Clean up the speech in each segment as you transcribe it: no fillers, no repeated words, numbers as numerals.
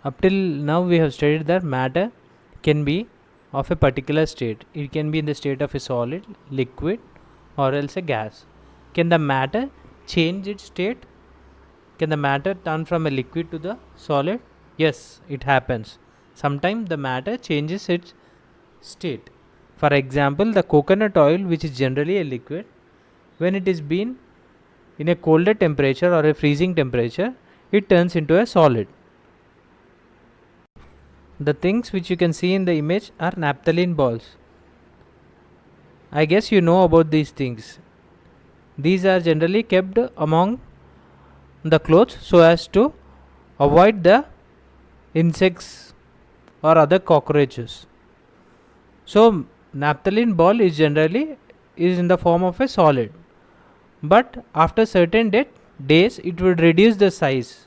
Up till now we have studied that matter can be of a particular state. It can be in the state of a solid, liquid, or else a gas. Can the matter change its state? Can the matter turn from a liquid to the solid? Yes, it happens. Sometimes the matter changes its state. For example, the coconut oil, which is generally a liquid, when it is been in a colder temperature or a freezing temperature, it turns into a solid. The things which you can see in the image are naphthalene balls. I guess you know about these things. These are generally kept among the clothes so as to avoid the insects or other cockroaches. So naphthalene ball is generally is in the form of a solid, but after certain days it would reduce the size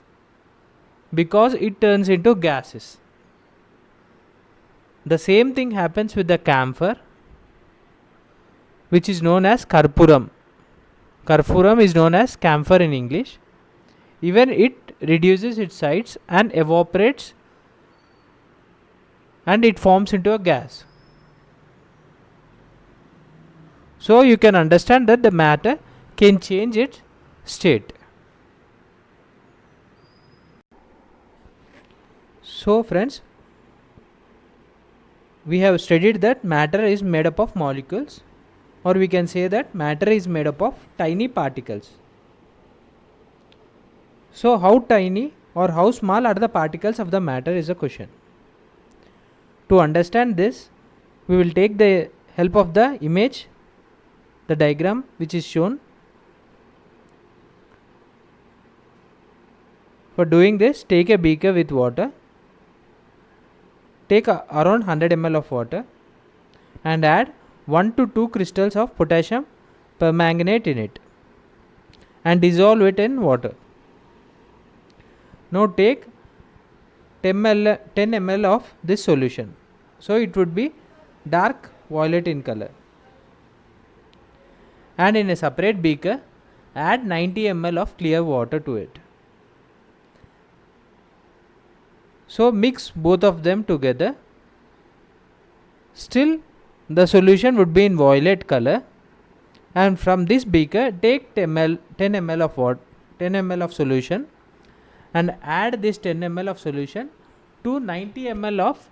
because it turns into gases. The same thing happens with the camphor, which is known as karpuram. Karpuram is known as camphor in English. Even it reduces its size and evaporates, and it forms into a gas. So you can understand that the matter can change its state. So friends, we have studied that matter is made up of molecules, or we can say that matter is made up of tiny particles. So how tiny or how small are the particles of the matter is a question. To understand this, we will take the help of the image, the diagram which is shown. For doing this, take a beaker with water. Take around 100 ml of water and add 1 to 2 crystals of potassium permanganate in it and dissolve it in water. Now take 10 ml of this solution. So it would be dark violet in color. And in a separate beaker, add 90 ml of clear water to it. So mix both of them together. Still the solution would be in violet color, and from this beaker take 10 ml of water, 10 ml of solution, and add this 10 ml of solution to 90 ml of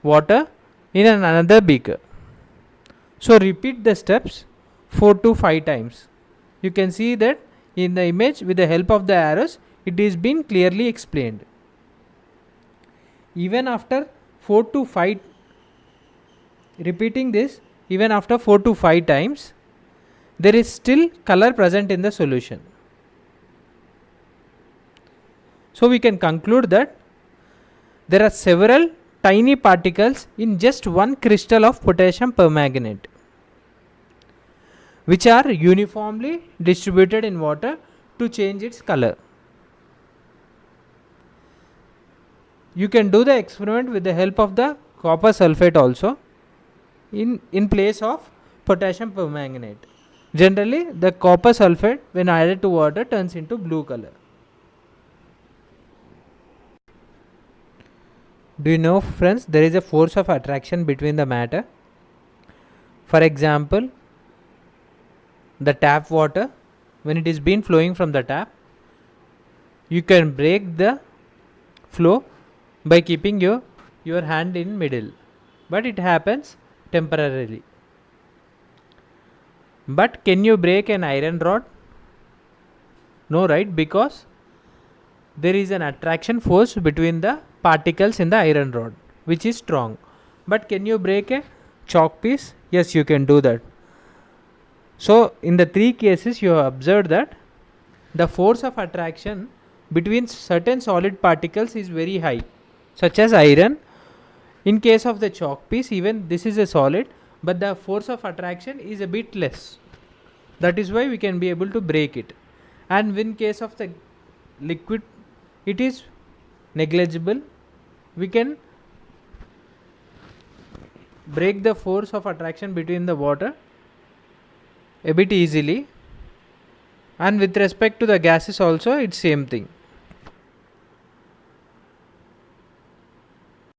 water in another beaker. So repeat the steps 4 to 5 times. You can see that in the image with the help of the arrows it is been clearly explained. Even after 4 to 5 repeating this, even after 4 to 5 times, there is still color present in the solution. So we can conclude that there are several tiny particles in just one crystal of potassium permanganate, which are uniformly distributed in water to change its color. You can do the experiment with the help of the copper sulfate also in place of potassium permanganate. Generally, the copper sulfate when added to water turns into blue color. Do you know, friends, there is a force of attraction between the matter? For example, the tap water, when it is been flowing from the tap, you can break the flow by keeping your hand in middle, but it happens temporarily. But can you break an iron rod? No, right? Because there is an attraction force between the particles in the iron rod, which is strong. But can you break a chalk piece? Yes, you can do that. So in the 3 cases you have observed that the force of attraction between certain solid particles is very high, such as iron. In case of the chalk piece, even this is a solid, but the force of attraction is a bit less. That is why we can be able to break it. And in case of the liquid, it is negligible. We can break the force of attraction between the water a bit easily, and with respect to the gases also it's same thing.